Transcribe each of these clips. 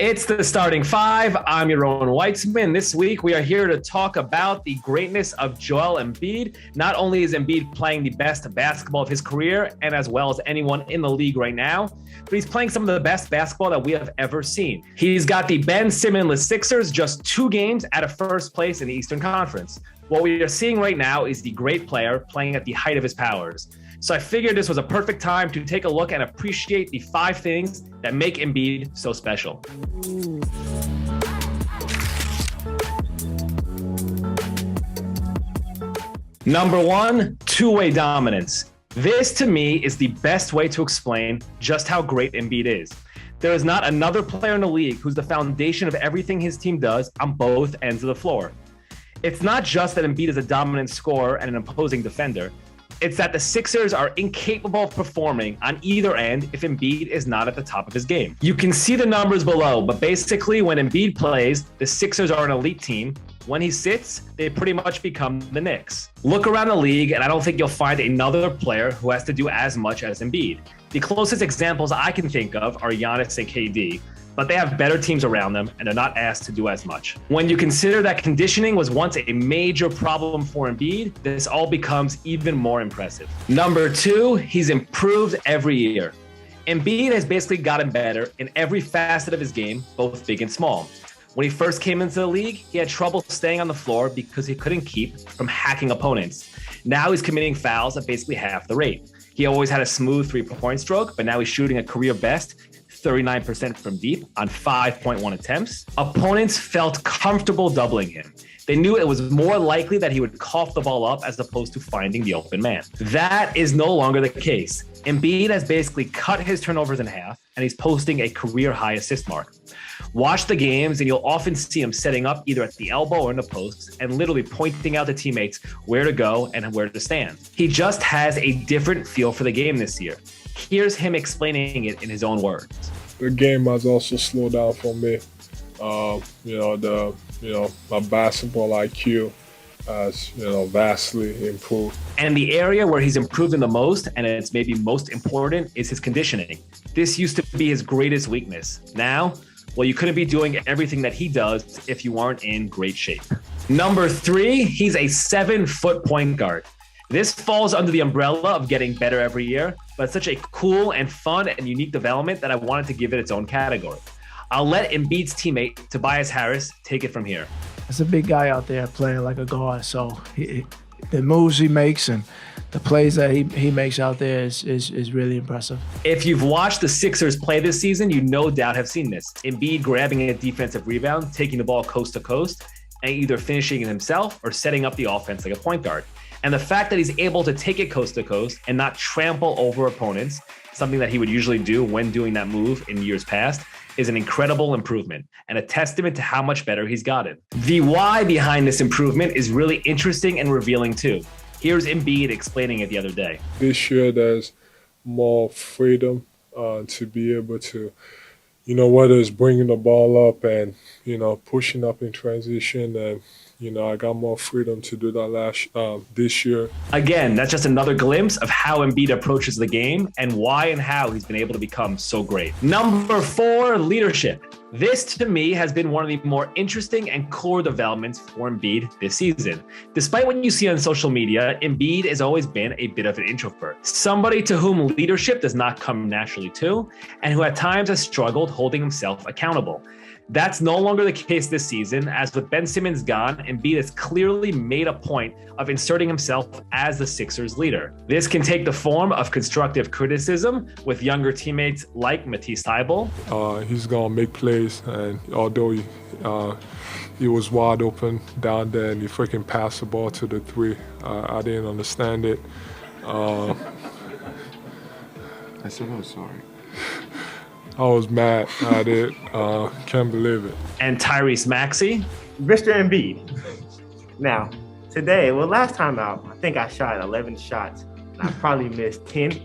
It's the starting five. I'm Yaron Weitzman. This week, we are here to talk about the greatness of Joel Embiid. Not only is Embiid playing the best basketball of his career and as well as anyone in the league right now, but he's playing some of the best basketball that we have ever seen. He's got the Ben Simmons Sixers just 2 games out of first place in the Eastern Conference. What we are seeing right now is the great player playing at the height of his powers. So I figured this was a perfect time to take a look and appreciate the 5 things that make Embiid so special. Number 1, two-way dominance. This, to me, is the best way to explain just how great Embiid is. There is not another player in the league who's the foundation of everything his team does on both ends of the floor. It's not just that Embiid is a dominant scorer and an imposing defender. It's that the Sixers are incapable of performing on either end if Embiid is not at the top of his game. You can see the numbers below, but basically when Embiid plays, the Sixers are an elite team. When he sits, they pretty much become the Knicks. Look around the league, and I don't think you'll find another player who has to do as much as Embiid. The closest examples I can think of are Giannis and KD, but they have better teams around them and are not asked to do as much. When you consider that conditioning was once a major problem for Embiid, this all becomes even more impressive. Number 2, he's improved every year. Embiid has basically gotten better in every facet of his game, both big and small. When he first came into the league, he had trouble staying on the floor because he couldn't keep from hacking opponents. Now he's committing fouls at basically half the rate. He always had a smooth 3-point stroke, but now he's shooting a career best 39% from deep on 5.1 attempts. Opponents felt comfortable doubling him. They knew it was more likely that he would cough the ball up as opposed to finding the open man. That is no longer the case. Embiid has basically cut his turnovers in half, and he's posting a career-high assist mark. Watch the games, and you'll often see him setting up either at the elbow or in the post and literally pointing out to teammates where to go and where to stand. He just has a different feel for the game this year. Here's him explaining it in his own words. The game has also slowed down for me. My basketball IQ has, vastly improved. And the area where he's improved in the most, and it's maybe most important, is his conditioning. This used to be his greatest weakness. Now, well, you couldn't be doing everything that he does if you aren't in great shape. Number 3, he's a 7-foot point guard. This falls under the umbrella of getting better every year, but it's such a cool and fun and unique development that I wanted to give it its own category. I'll let Embiid's teammate, Tobias Harris, take it from here. There's a big guy out there playing like a guard, so the moves he makes and the plays that he makes out there is really impressive. If you've watched the Sixers play this season, you no doubt have seen this. Embiid grabbing a defensive rebound, taking the ball coast to coast, and either finishing it himself or setting up the offense like a point guard. And the fact that he's able to take it coast to coast and not trample over opponents, something that he would usually do when doing that move in years past, is an incredible improvement and a testament to how much better he's gotten. The why behind this improvement is really interesting and revealing too. Here's Embiid explaining it the other day. This year, there's more freedom to be able to, whether it's bringing the ball up and, pushing up in transition and, I got more freedom to do that this year. Again, that's just another glimpse of how Embiid approaches the game and why and how he's been able to become so great. Number 4, leadership. This, to me, has been one of the more interesting and core developments for Embiid this season. Despite what you see on social media, Embiid has always been a bit of an introvert, somebody to whom leadership does not come naturally to, and who at times has struggled holding himself accountable. That's no longer the case this season, as with Ben Simmons gone, Embiid has clearly made a point of inserting himself as the Sixers leader. This can take the form of constructive criticism with younger teammates like Matisse Thybulle. He's going to make plays, and although he was wide open down there and he freaking passed the ball to the 3, I didn't understand it. I said I'm sorry. I was mad at it. Can't believe it. And Tyrese Maxey. Mr. Embiid. Now, today, last time out, I think I shot 11 shots, and I probably missed 10.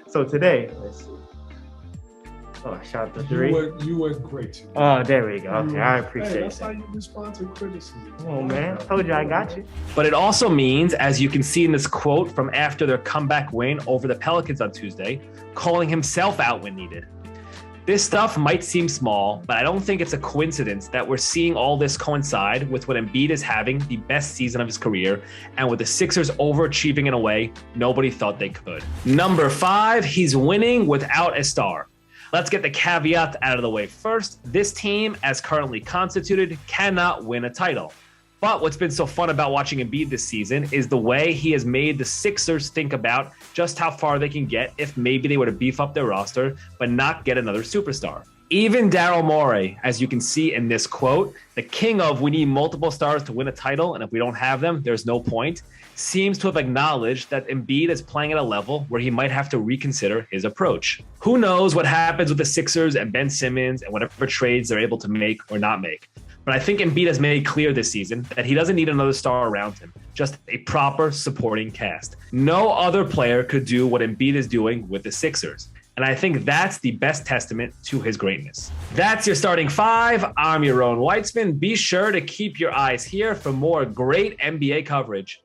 So today, let's see. Oh, I shot the 3. You were great. Oh, there we go. Okay, I appreciate That's it. how you respond to criticism. Oh, man. I told you I got you. But it also means, as you can see in this quote from after their comeback win over the Pelicans on Tuesday, calling himself out when needed. This stuff might seem small, but I don't think it's a coincidence that we're seeing all this coincide with when Embiid is having the best season of his career and with the Sixers overachieving in a way nobody thought they could. Number 5, he's winning without a star. Let's get the caveat out of the way first. This team, as currently constituted, cannot win a title. But what's been so fun about watching Embiid this season is the way he has made the Sixers think about just how far they can get if maybe they were to beef up their roster, but not get another superstar. Even Daryl Morey, as you can see in this quote, the king of "we need multiple stars to win a title, and if we don't have them, there's no point," seems to have acknowledged that Embiid is playing at a level where he might have to reconsider his approach. Who knows what happens with the Sixers and Ben Simmons and whatever trades they're able to make or not make. But I think Embiid has made clear this season that he doesn't need another star around him, just a proper supporting cast. No other player could do what Embiid is doing with the Sixers. And I think that's the best testament to his greatness. That's your starting 5. I'm Yaron Weitzman. Be sure to keep your eyes here for more great NBA coverage.